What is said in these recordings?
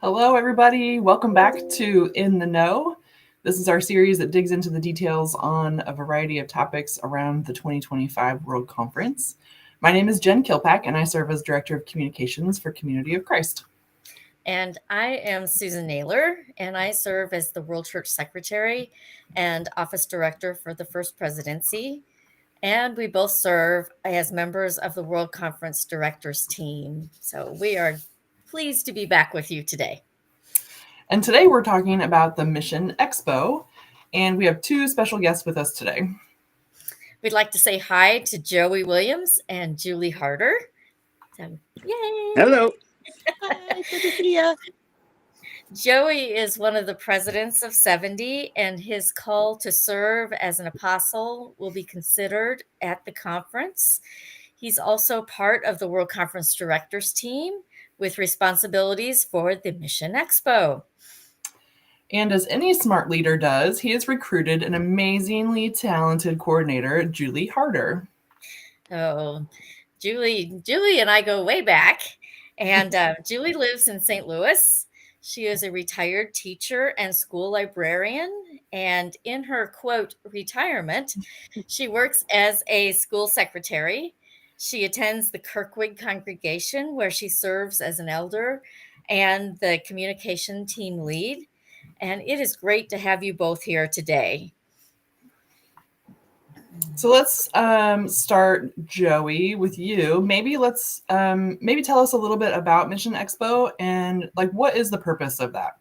Hello, everybody. Welcome back to In the Know. This is our series that digs into the details on a variety of topics around the 2025 World Conference. My name is Jenn Killpack, and I serve as Director of Communications for Community of Christ. And I am Susan Naylor, and I serve as the World Church Secretary and Office Director for the First Presidency. And we both serve as members of the World Conference Directors team. So we are pleased to be back with you today. And today we're talking about the Mission Expo, and we have two special guests with us today. We'd like to say hi to Joey Williams and Julie Harder. So, yay! Hello. Hi, good to see you. Joey is one of the presidents of 70, and his call to serve as an apostle will be considered at the conference. He's also part of the World Conference Directors team with responsibilities for the Mission Expo. And as any smart leader does, he has recruited an amazingly talented coordinator, Julie Harder. Oh, Julie and I go way back, and Julie lives in St. Louis. She is a retired teacher and school librarian, and in her, quote, retirement, she works as a school secretary. She attends the Kirkwood congregation, where she serves as an elder and the communication team lead. And it is great to have you both here today. So let's start, Joey, with you. Maybe let's tell us a little bit about Mission Expo and what is the purpose of that?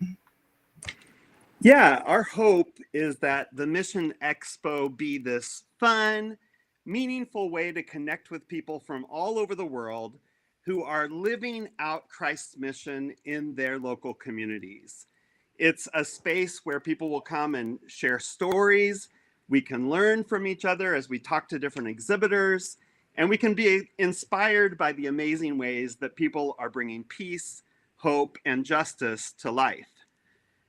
Yeah, our hope is that the Mission Expo be this fun, meaningful way to connect with people from all over the world who are living out Christ's mission in their local communities. It's a space where people will come and share stories. We can learn from each other as we talk to different exhibitors, and we can be inspired by the amazing ways that people are bringing peace, hope, and justice to life.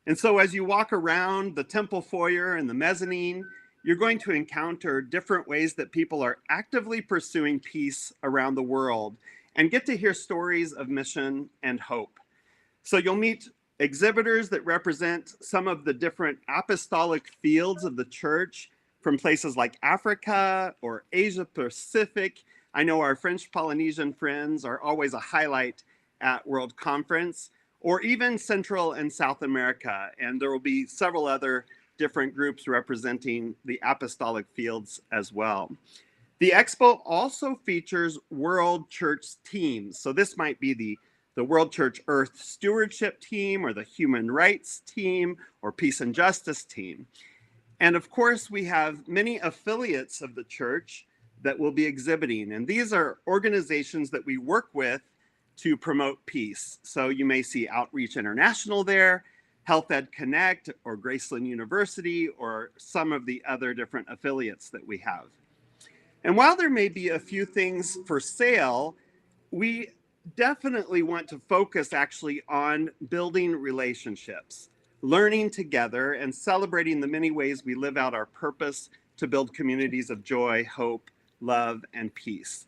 And so as you walk around the temple foyer and the mezzanine, you're going to encounter different ways that people are actively pursuing peace around the world and get to hear stories of mission and hope. So you'll meet exhibitors that represent some of the different apostolic fields of the church from places like Africa or Asia Pacific. I know our French Polynesian friends are always a highlight at World Conference, or even Central and South America. And there will be several other different groups representing the apostolic fields as well. The expo also features World Church teams. So this might be the World Church Earth Stewardship Team, or the Human Rights Team, or Peace and Justice Team. And of course, we have many affiliates of the church that will be exhibiting. And these are organizations that we work with to promote peace. So you may see Outreach International there, Health Ed Connect, or Graceland University, or some of the other different affiliates that we have. And while there may be a few things for sale, we definitely want to focus actually on building relationships, learning together, and celebrating the many ways we live out our purpose to build communities of joy, hope, love, and peace.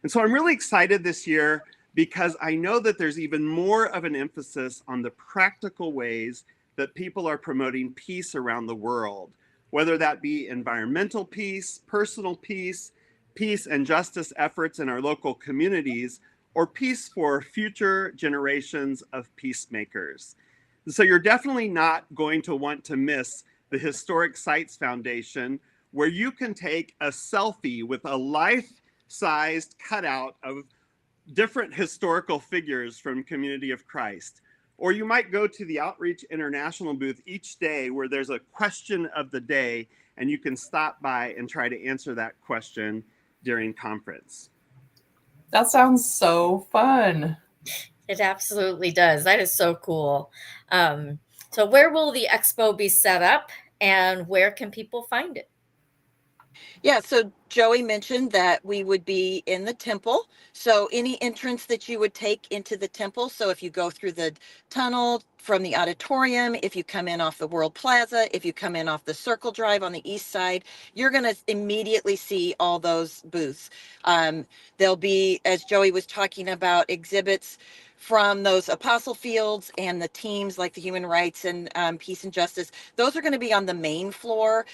And so I'm really excited this year because I know that there's even more of an emphasis on the practical ways that people are promoting peace around the world, whether that be environmental peace, personal peace, peace and justice efforts in our local communities, or peace for future generations of peacemakers. So you're definitely not going to want to miss the Historic Sites Foundation, where you can take a selfie with a life-sized cutout of different historical figures from Community of Christ. Or you might go to the Outreach International booth each day where there's a question of the day, and you can stop by and try to answer that question during conference. That sounds so fun. It absolutely does. That is so cool. So where will the expo be set up, and where can people find it? Yeah, so Joey mentioned that we would be in the temple. So any entrance that you would take into the temple. So if you go through the tunnel from the auditorium, if you come in off the World Plaza, if you come in off the Circle Drive on the east side, you're going to immediately see all those booths. There'll be, as Joey was talking about, exhibits from those apostle fields and the teams like the human rights and peace and justice, those are going to be on the main floor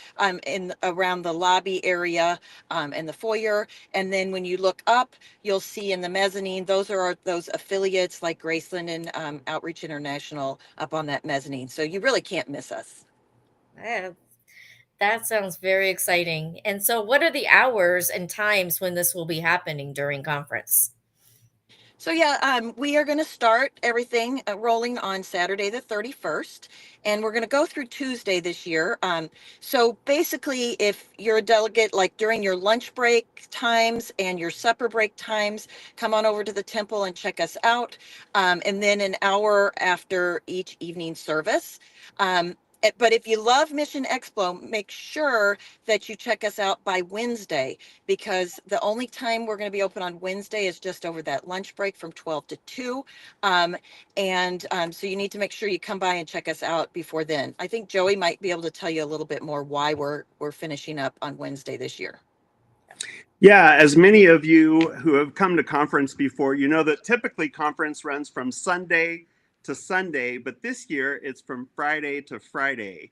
in around the lobby area and the foyer. And then when you look up, you'll see in the mezzanine, those are those affiliates like Graceland and Outreach International up on that mezzanine. So you really can't miss us. Yeah, that sounds very exciting. And so, what are the hours and times when this will be happening during conference? So yeah, we are going to start everything rolling on Saturday the 31st, and we're going to go through Tuesday this year. So basically, if you're a delegate, like during your lunch break times and your supper break times, come on over to the temple and check us out. And then an hour after each evening service. But if you love Mission Expo, make sure that you check us out by Wednesday, because the only time we're going to be open on Wednesday is just over that lunch break from 12 to 2. So you need to make sure you come by and check us out before then. I think Joey might be able to tell you a little bit more why we're finishing up on Wednesday this year. Yeah, as many of you who have come to conference before, you know that typically conference runs from Sunday to Sunday, but this year it's from Friday to Friday.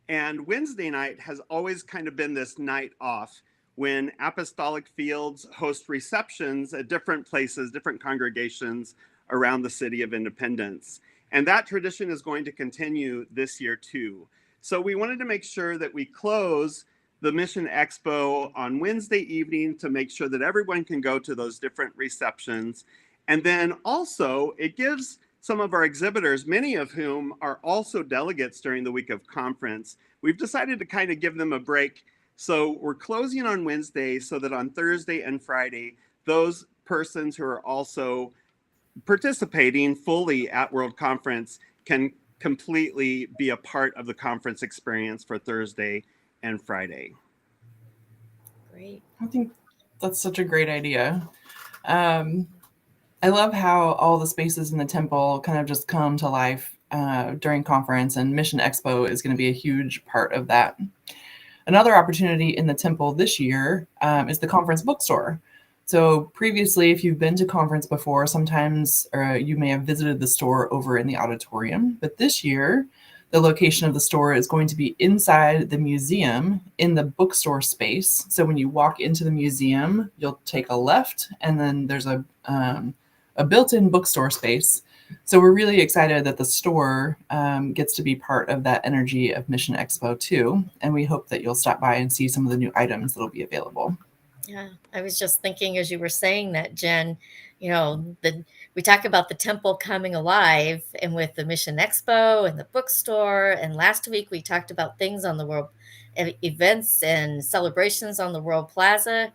And Wednesday night has always kind of been this night off when Apostolic Fields host receptions at different places, different congregations around the city of Independence. And that tradition is going to continue this year too. So we wanted to make sure that we close the Mission Expo on Wednesday evening to make sure that everyone can go to those different receptions. And then also it gives some of our exhibitors, many of whom are also delegates during the week of conference, we've decided to kind of give them a break. So we're closing on Wednesday so that on Thursday and Friday, those persons who are also participating fully at World Conference can completely be a part of the conference experience for Thursday and Friday. Great. I think that's such a great idea. I love how all the spaces in the temple kind of just come to life during conference, and Mission Expo is going to be a huge part of that. Another opportunity in the temple this year is the conference bookstore. So previously, if you've been to conference before, sometimes you may have visited the store over in the auditorium, but this year, the location of the store is going to be inside the museum in the bookstore space. So when you walk into the museum, you'll take a left, and then there's a built-in bookstore space. So we're really excited that the store gets to be part of that energy of Mission Expo too. And we hope that you'll stop by and see some of the new items that'll be available. Yeah, I was just thinking as you were saying that, Jen, we talk about the temple coming alive, and with the Mission Expo and the bookstore. And last week we talked about things on the world events and celebrations on the World Plaza.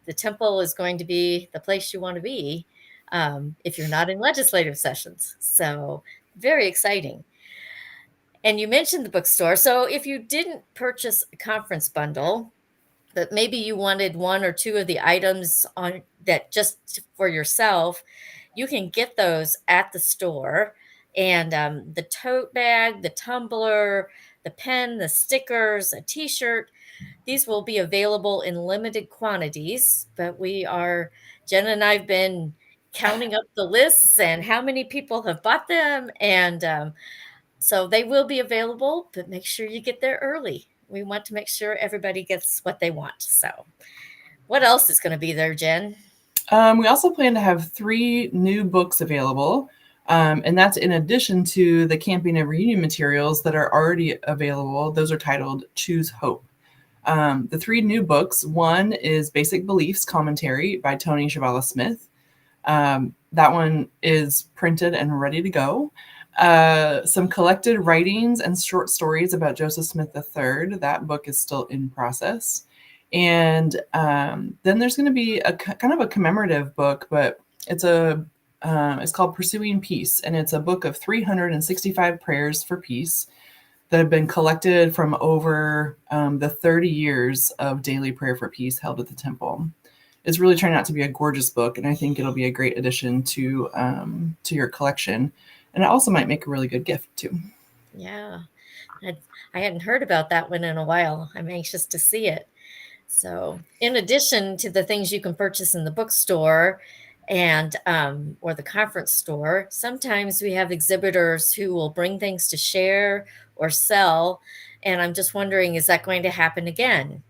The temple is going to be the place you want to be if you're not in legislative sessions. So very exciting. And you mentioned the bookstore. So if you didn't purchase a conference bundle, but maybe you wanted one or two of the items on that just for yourself, you can get those at the store. And the tote bag, the tumbler, the pen, the stickers, a t-shirt, these will be available in limited quantities, but Jen and I've been counting up the lists and how many people have bought them. And so they will be available, but make sure you get there early. We want to make sure everybody gets what they want. So what else is going to be there, Jen? We also plan to have 3 new books available. And that's in addition to the camping and reunion materials that are already available. Those are titled Choose Hope. The 3 new books, one is Basic Beliefs Commentary by Tony Chavala Smith. That one is printed and ready to go. Some collected writings and short stories about Joseph Smith III. That book is still in process. And then there's going to be a kind of a commemorative book, but it's called Pursuing Peace, and it's a book of 365 prayers for peace that have been collected from over the 30 years of daily prayer for peace held at the temple. It's really turned out to be a gorgeous book, and I think it'll be a great addition to your collection. And it also might make a really good gift too. Yeah, I hadn't heard about that one in a while. I'm anxious to see it. So in addition to the things you can purchase in the bookstore and or the conference store, sometimes we have exhibitors who will bring things to share or sell. And I'm just wondering, is that going to happen again?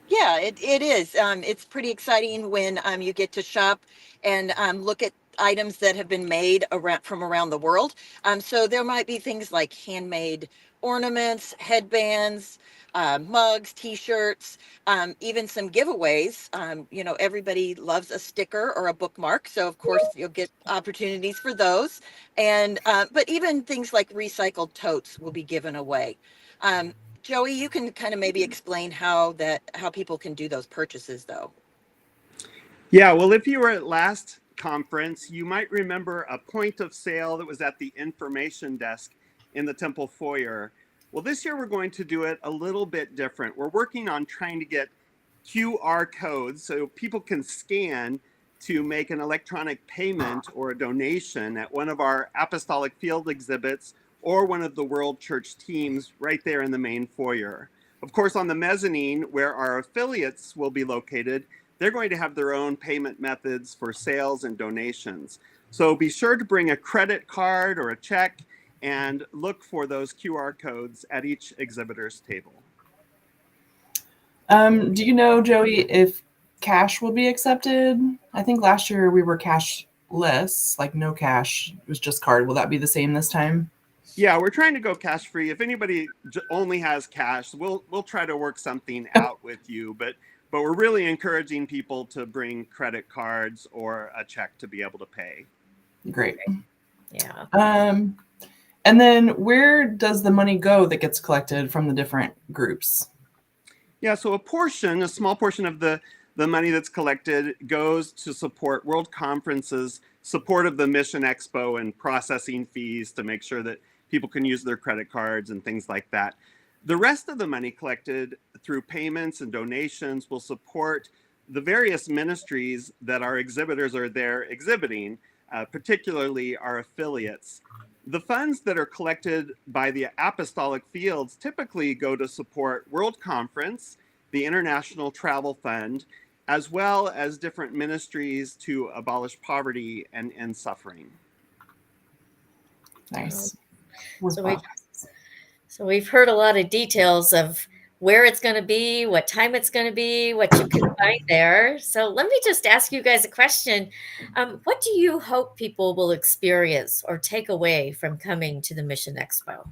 Yeah, it is. It's pretty exciting when you get to shop and look at items that have been made around the world. So there might be things like handmade ornaments, headbands, mugs, T-shirts, even some giveaways. Everybody loves a sticker or a bookmark, so of course you'll get opportunities for those. And but even things like recycled totes will be given away. Um, Joey, you can kind of maybe explain how people can do those purchases though. Yeah, well, if you were at last conference, you might remember a point of sale that was at the information desk in the temple foyer. Well, this year we're going to do it a little bit different. We're working on trying to get QR codes so people can scan to make an electronic payment or a donation at one of our apostolic field exhibits or one of the World Church teams right there in the main foyer. Of course, on the mezzanine where our affiliates will be located, they're going to have their own payment methods for sales and donations. So be sure to bring a credit card or a check and look for those QR codes at each exhibitor's table. Do you know, Joey, if cash will be accepted? I think last year we were cashless, like no cash. It was just card. Will that be the same this time? Yeah, we're trying to go cash free. If anybody only has cash, we'll try to work something out with you. But we're really encouraging people to bring credit cards or a check to be able to pay. Great. Yeah. And then where does the money go that gets collected from the different groups? Yeah, so a small portion of the money that's collected goes to support World Conference's support of the Mission Expo and processing fees to make sure that people can use their credit cards and things like that. The rest of the money collected through payments and donations will support the various ministries that our exhibitors are there exhibiting, particularly our affiliates. The funds that are collected by the apostolic fields typically go to support World Conference, the International Travel Fund, as well as different ministries to abolish poverty and end suffering. Nice. So we've heard a lot of details of where it's going to be, what time it's going to be, what you can find there. So let me just ask you guys a question. What do you hope people will experience or take away from coming to the Mission Expo?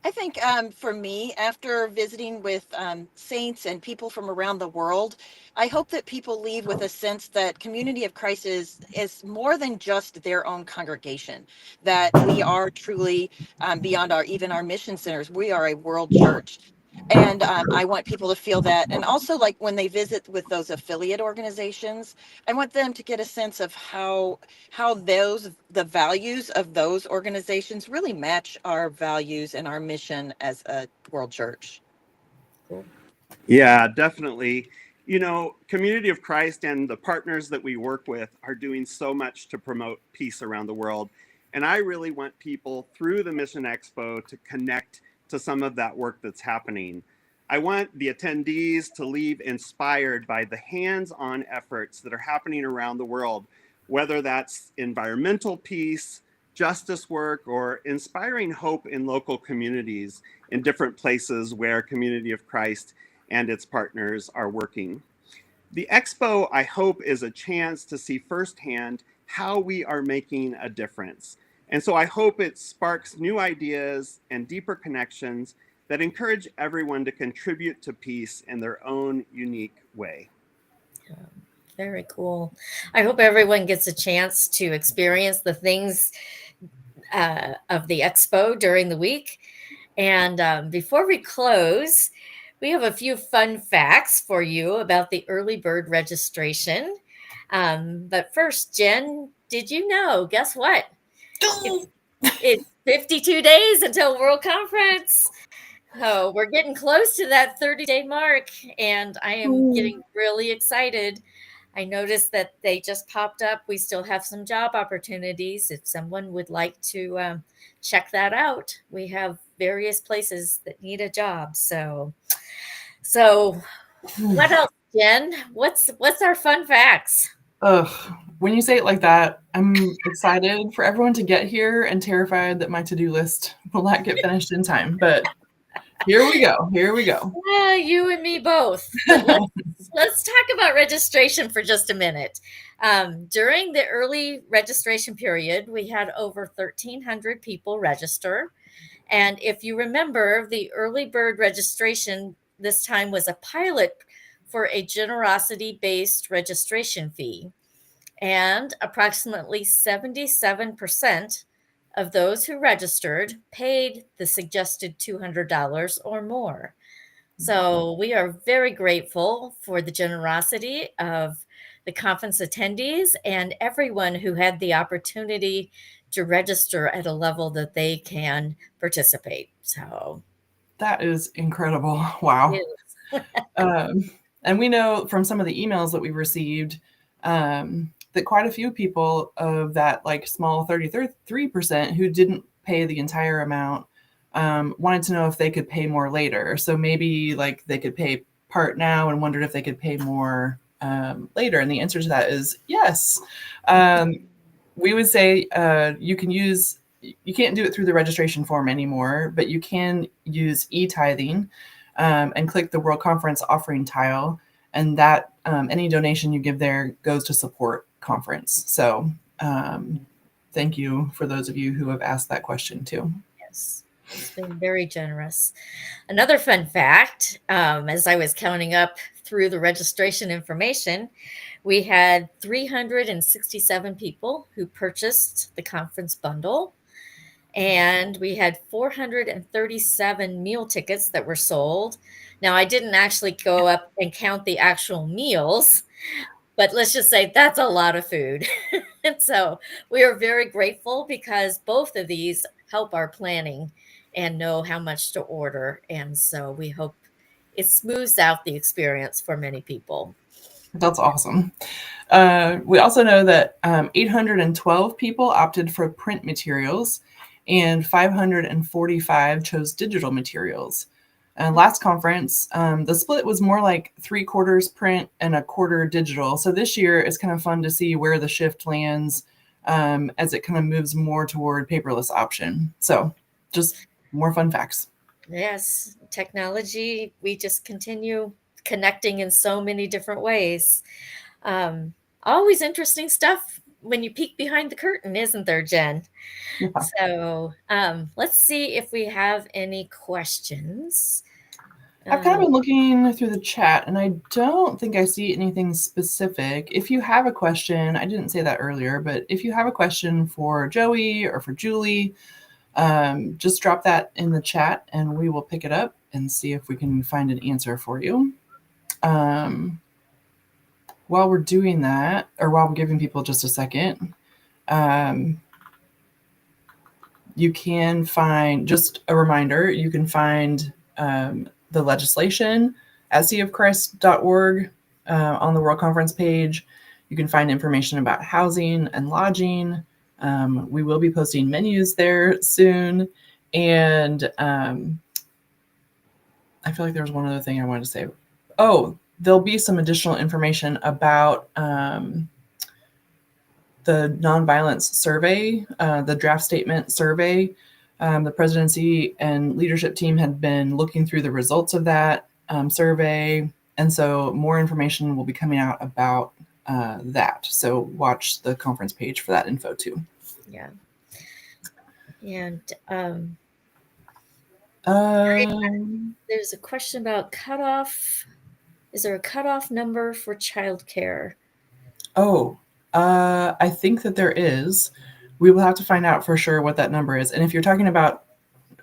I think for me, after visiting with saints and people from around the world, I hope that people leave with a sense that Community of Christ is more than just their own congregation, that we are truly beyond even our mission centers. We are a world church. And I want people to feel that. And also, like when they visit with those affiliate organizations, I want them to get a sense of how the values of those organizations really match our values and our mission as a world church. Cool. Yeah, definitely. You know, Community of Christ and the partners that we work with are doing so much to promote peace around the world. And I really want people through the Mission Expo to connect to some of that work that's happening. I want the attendees to leave inspired by the hands-on efforts that are happening around the world, whether that's environmental peace, justice work, or inspiring hope in local communities in different places where Community of Christ and its partners are working. The Expo, I hope, is a chance to see firsthand how we are making a difference. And so I hope it sparks new ideas and deeper connections that encourage everyone to contribute to peace in their own unique way. Yeah, very cool. I hope everyone gets a chance to experience the things of the Expo during the week. And before we close, we have a few fun facts for you about the early bird registration. But first, Jen, did you know? Guess what? It's 52 days until World Conference. Oh, we're getting close to that 30-day mark, and I am getting really excited. I noticed that they just popped up. We still have some job opportunities. If someone would like to check that out, we have various places that need a job. So What else, Jen? What's our fun facts? Ugh. When you say it like that, I'm excited for everyone to get here and terrified that my to-do list will not get finished in time. But here we go. Here we go. Yeah, you and me both. But let's talk about registration for just a minute. During the early registration period, we had over 1,300 people register. And if you remember, the early bird registration this time was a pilot for a generosity-based registration fee. And approximately 77% of those who registered paid the suggested $200 or more. So we are very grateful for the generosity of the conference attendees and everyone who had the opportunity to register at a level that they can participate. So that is incredible. Wow. And we know from some of the emails that we received that quite a few people of that like small 33% who didn't pay the entire amount wanted to know if they could pay more later. So maybe like they could pay part now and wondered if they could pay more later. And the answer to that is yes. We would say you can't do it through the registration form anymore, but you can use e-tithing and click the World Conference offering tile. And that any donation you give there goes to support conference. So thank you for those of you who have asked that question too. Yes, it's been very generous. Another fun fact, as I was counting up through the registration information, we had 367 people who purchased the conference bundle. And we had 437 meal tickets that were sold. Now, I didn't actually go up and count the actual meals, but let's just say that's a lot of food. And so we are very grateful because both of these help our planning and know how much to order. And so we hope it smooths out the experience for many people. That's awesome. We also know that 812 people opted for print materials and 545 chose digital materials. Last conference, the split was more like 3/4 print and 1/4 digital. So this year it's kind of fun to see where the shift lands as it kind of moves more toward paperless option. So just more fun facts. Yes, technology, we just continue connecting in so many different ways. Always interesting stuff when you peek behind the curtain, isn't there, Jen? Yeah. So let's see if we have any questions. I've kind of been looking through the chat and I don't think I see anything specific. If you have a question, I didn't say that earlier, but if you have a question for Joey or for Julie, just drop that in the chat and we will pick it up and see if we can find an answer for you. While we're doing that, or while we're giving people just a second, you can find, just a reminder, you can find the legislation at seaofchrist.org on the World Conference page. You can find information about housing and lodging. We will be posting menus there soon. And I feel like there was one other thing I wanted to say. Oh, there'll be some additional information about the nonviolence survey, the draft statement survey. The presidency and leadership team had been looking through the results of that survey. And so more information will be coming out about that. So watch the conference page for that info too. Yeah. And there's a question about cutoff. Is there a cutoff number for childcare? Oh, I think that there is. We will have to find out for sure what that number is. And if you're talking about,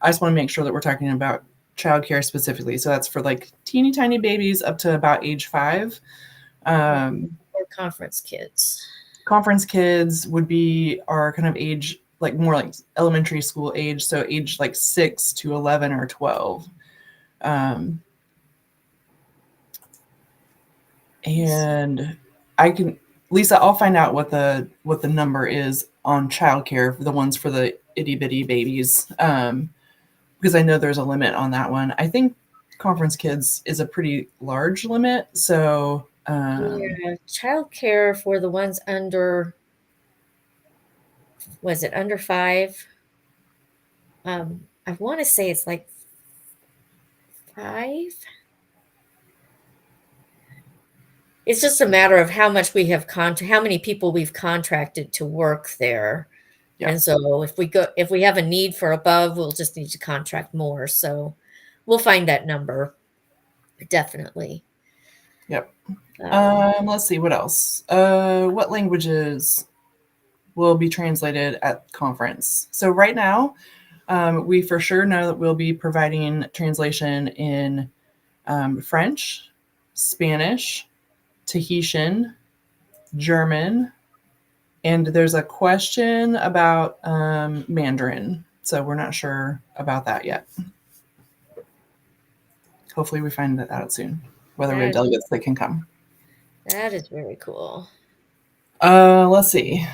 I just want to make sure that we're talking about childcare specifically. So that's for like teeny tiny babies up to about age 5. Or conference kids. Conference kids would be our kind of age, like more like elementary school age. So age like 6 to 11 or 12. And I can, Lisa, I'll find out what the number is on childcare for the ones for the itty bitty babies, because I know there's a limit on that one. I think conference kids is a pretty large limit. So Yeah, childcare for the ones under, was it under 5? I want to say it's like 5. It's just a matter of how much we have how many people we've contracted to work there. Yeah. And so if we have a need for above, we'll just need to contract more. So we'll find that number. Definitely. Yep. Let's see, what else? What languages will be translated at conference? So right now, we for sure know that we'll be providing translation in French, Spanish, Tahitian, German, and there's a question about Mandarin. So we're not sure about that yet. Hopefully we find that out soon, whether we have delegates that can come. That is very cool. Let's see.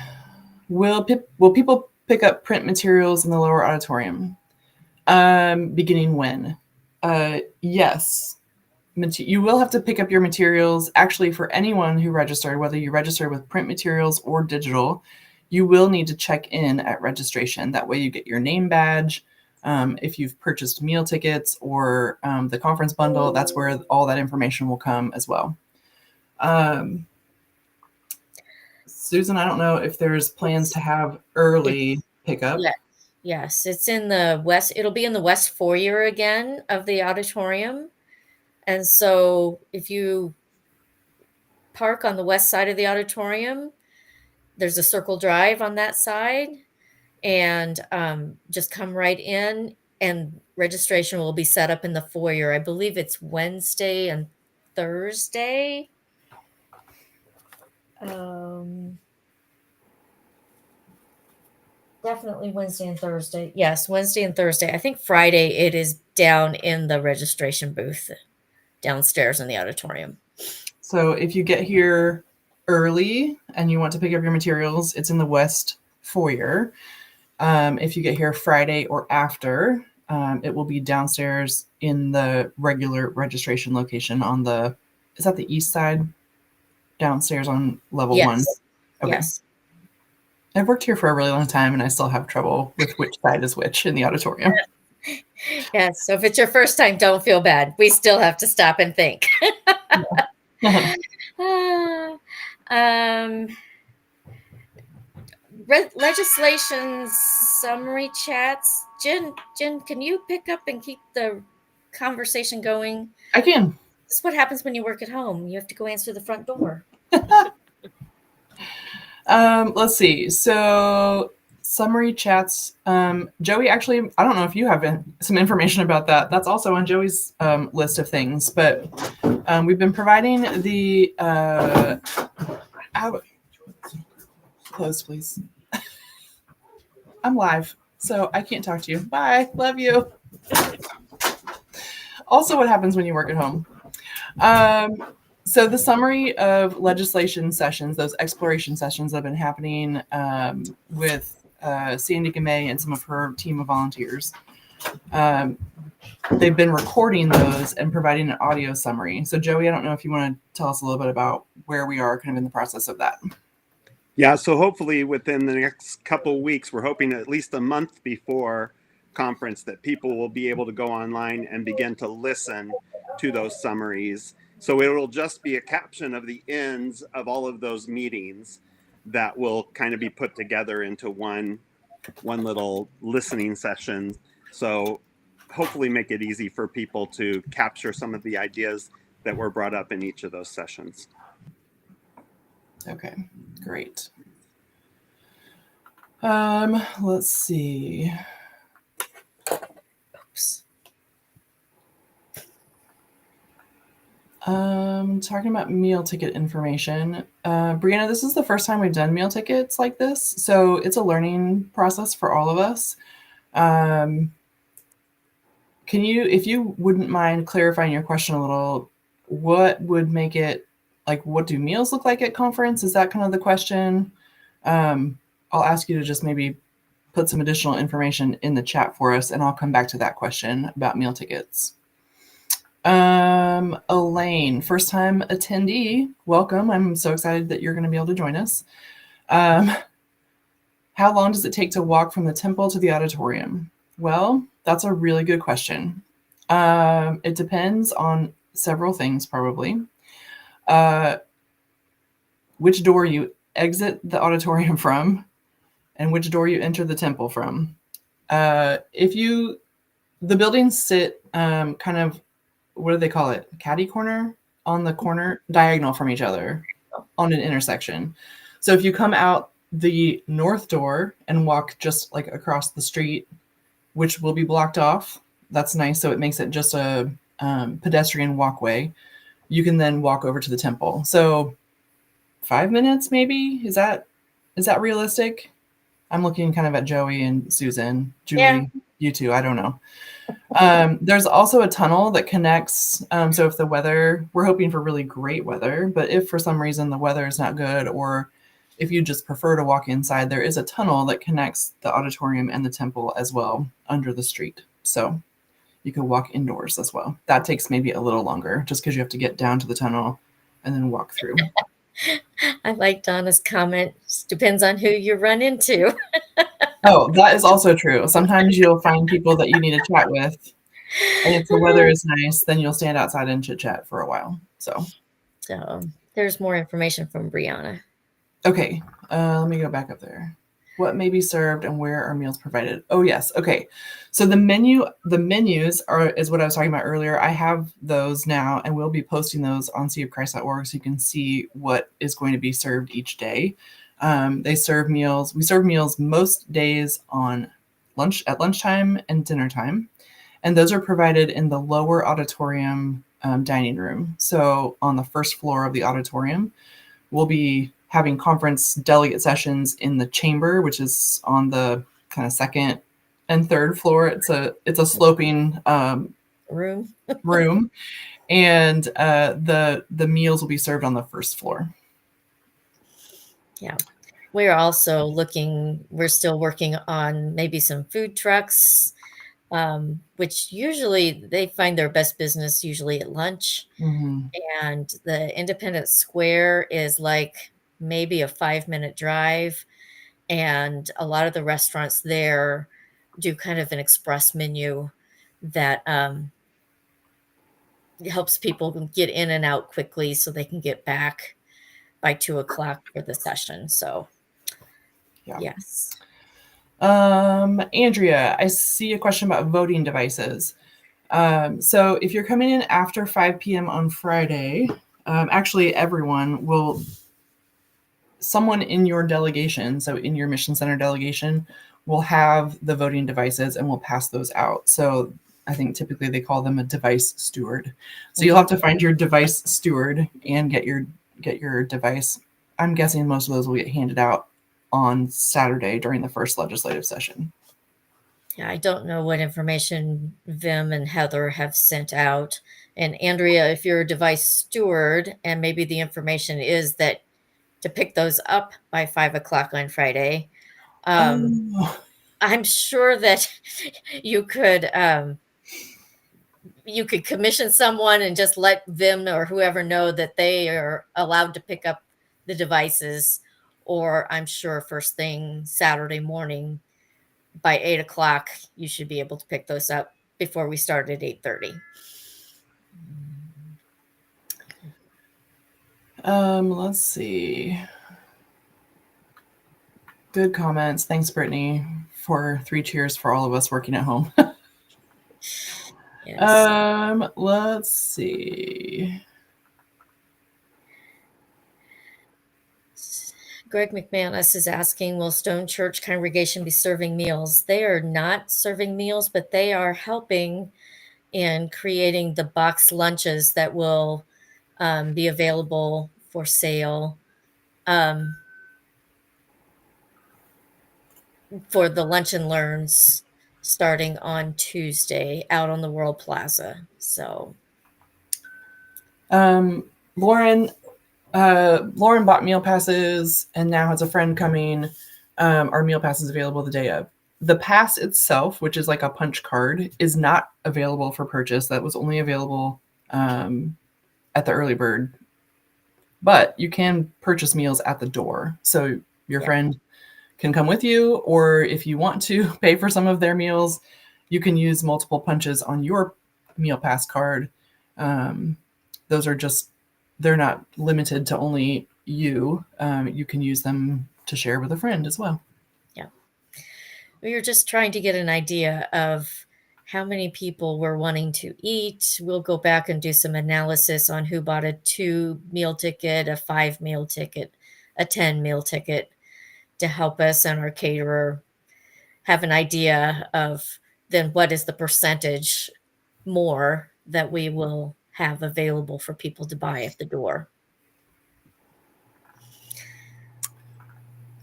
Will people pick up print materials in the lower auditorium? Beginning when? Yes. You will have to pick up your materials. Actually, for anyone who registered, whether you register with print materials or digital, you will need to check in at registration. That way you get your name badge. If you've purchased meal tickets or the conference bundle, that's where all that information will come as well. Susan, I don't know if there's plans to have early pickup. Yes, it's in the west. It'll be in the west foyer again of the auditorium. And so if you park on the west side of the auditorium, there's a circle drive on that side, and just come right in, and registration will be set up in the foyer. I believe it's Wednesday and Thursday. Definitely Wednesday and Thursday. Yes, Wednesday and Thursday. I think Friday it is down in the registration booth downstairs in the auditorium. So if you get here early and you want to pick up your materials, it's in the west foyer. If you get here Friday or after, it will be downstairs in the regular registration location is that the east side? Downstairs on level 1? Okay. Yes. I've worked here for a really long time and I still have trouble with which side is which in the auditorium. Yes. So if it's your first time, don't feel bad. We still have to stop and think. Legislation summary chats. Jen, can you pick up and keep the conversation going? I can. This is what happens when you work at home. You have to go answer the front door. Let's see. So summary chats. Joey, actually, I don't know if you have some information about that. That's also on Joey's list of things. But we've been providing the close, please. I'm live, so I can't talk to you. Bye. Love you. Also, what happens when you work at home? So the summary of legislation sessions, those exploration sessions that have been happening with Sandy Gamay and some of her team of volunteers, they've been recording those and providing an audio summary. So Joey, I don't know if you want to tell us a little bit about where we are kind of in the process of that. Yeah, so hopefully within the next couple of weeks, we're hoping at least a month before conference that people will be able to go online and begin to listen to those summaries. So it'll just be a caption of the ends of all of those meetings that will kind of be put together into one little listening session. So hopefully make it easy for people to capture some of the ideas that were brought up in each of those sessions. Okay, great. Let's see. Oops. Talking about meal ticket information. Brianna, this is the first time we've done meal tickets like this, so it's a learning process for all of us. Can you, if you wouldn't mind clarifying your question a little, what would make it, like, what do meals look like at conference? Is that kind of the question? I'll ask you to just maybe put some additional information in the chat for us, and I'll come back to that question about meal tickets. Elaine, first time attendee, welcome. I'm so excited that you're going to be able to join us. How long does it take to walk from the temple to the auditorium? Well, that's a really good question. It depends on several things, probably. Which door you exit the auditorium from and which door you enter the temple from. The buildings sit kind of, what do they call it? Catty corner? On the corner, diagonal from each other on an intersection. So if you come out the north door and walk just like across the street, which will be blocked off, that's nice. So it makes it just a pedestrian walkway. You can then walk over to the temple. So 5 minutes, maybe? Is that realistic? I'm looking kind of at Joey and Susan. Julie, Yeah. You two, I don't know. There's also a tunnel that connects. So if we're hoping for really great weather, but if for some reason the weather is not good, or if you just prefer to walk inside, there is a tunnel that connects the auditorium and the temple as well under the street. So you could walk indoors as well. That takes maybe a little longer just because you have to get down to the tunnel and then walk through. I like Donna's comment. Depends on who you run into. Oh, that is also true. Sometimes you'll find people that you need to chat with. And if the weather is nice, then you'll stand outside and chit chat for a while. So there's more information from Brianna. Okay, let me go back up there. What may be served and where are meals provided? Oh, yes. Okay. So the menus is what I was talking about earlier. I have those now, and we'll be posting those on seaofchrist.org so you can see what is going to be served each day. They serve meals. We serve meals most days at lunchtime and dinner time. And those are provided in the lower auditorium dining room. So on the first floor of the auditorium, we'll be having conference delegate sessions in the chamber, which is on the kind of second and third floor. It's a sloping room, and the meals will be served on the first floor. Yeah, we're still working on maybe some food trucks, which usually they find their best business usually at lunch. Mm-hmm. And the Independence Square is like maybe a 5-minute drive. And a lot of the restaurants there do kind of an express menu that helps people get in and out quickly so they can get back by 2:00 for the session. So, yeah. Yes. Andrea, I see a question about voting devices. So if you're coming in after 5 p.m. on Friday, actually someone in your delegation, so in your Mission Center delegation, will have the voting devices and will pass those out. So I think typically they call them a device steward. So you'll have to find your device steward and get your device. I'm guessing most of those will get handed out on Saturday during the first legislative session. Yeah, I don't know what information Vim and Heather have sent out. And Andrea, if you're a device steward, and maybe the information is that to pick those up by 5:00 on Friday, I'm sure that you could commission someone and just let Vim or whoever know that they are allowed to pick up the devices. Or I'm sure first thing Saturday morning by 8:00, you should be able to pick those up before we start at 8:30. Let's see. Good comments. Thanks, Brittany, for 3 cheers for all of us working at home. Yes. Let's see. Greg McManus is asking, will Stone Church congregation be serving meals? They are not serving meals, but they are helping in creating the box lunches that will be available for sale for the Lunch and Learns starting on Tuesday out on the World Plaza. So Lauren bought meal passes and now has a friend coming. Our meal pass is available the day of. The pass itself, which is like a punch card, is not available for purchase. That was only available at the early bird. But you can purchase meals at the door. So your friend can come with you, or if you want to pay for some of their meals, you can use multiple punches on your meal pass card. Those are they're not limited to only you. You can use them to share with a friend as well. Yeah. We were just trying to get an idea of how many people were wanting to eat. We'll go back and do some analysis on who bought a 2-meal ticket, a 5-meal ticket, a 10-meal ticket, to help us and our caterer have an idea of then what is the percentage more that we will have available for people to buy at the door.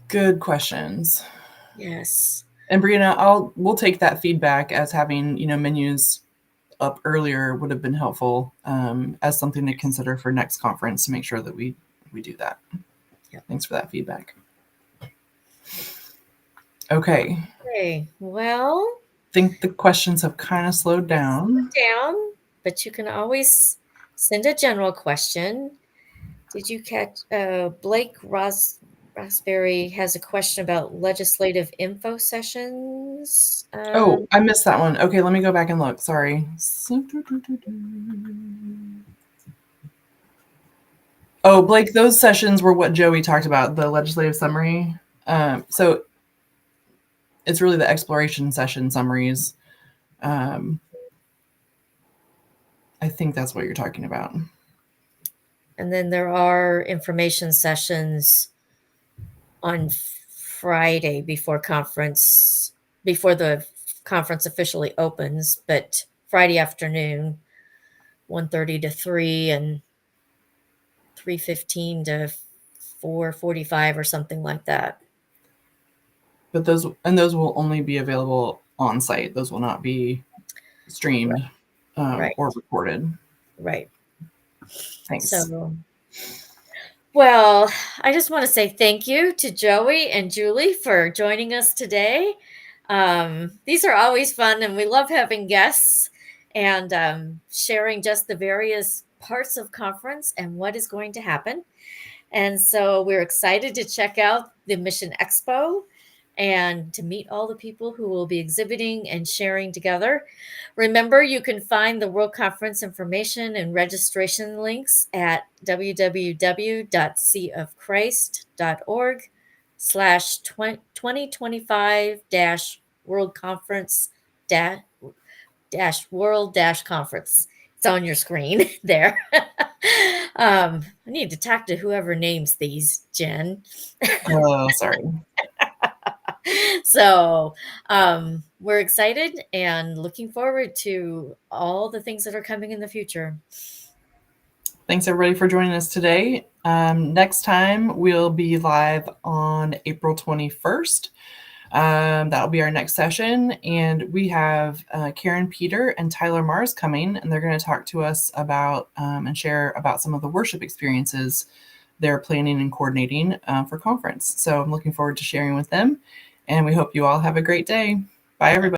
Good questions. Yes. And Brianna, we'll take that feedback as having, menus up earlier would have been helpful, as something to consider for next conference to make sure that we do that. Yep. Thanks for that feedback. Okay. Well, I think the questions have kind of slowed down. But you can always send a general question. Did you catch Blake Raspberry has a question about legislative info sessions? Oh, I missed that one. Okay, let me go back and look. Sorry. Oh, Blake, those sessions were what Joey talked about, the legislative summary. So it's really the exploration session summaries. I think that's what you're talking about. And then there are information sessions on Friday before the conference officially opens, but Friday afternoon, 1:30 to 3 and 3:15 to 4:45 or something like that. But those will only be available on site. Those will not be streamed or recorded. Right. Thanks. So, well, I just want to say thank you to Joey and Julie for joining us today. These are always fun, and we love having guests and sharing just the various parts of conference and what is going to happen. And so we're excited to check out the Mission Expo and to meet all the people who will be exhibiting and sharing together. Remember, you can find the World Conference information and registration links at www.cofchrist.org/2025-World Conference World Conference. It's on your screen there. I need to talk to whoever names these, Jen. Oh, sorry. So we're excited and looking forward to all the things that are coming in the future. Thanks, everybody, for joining us today. Next time, we'll be live on April 21st. That'll be our next session. And we have Karen Peter and Tyler Mars coming, and they're going to talk to us about and share about some of the worship experiences they're planning and coordinating for conference. So I'm looking forward to sharing with them. And we hope you all have a great day. Bye, everybody.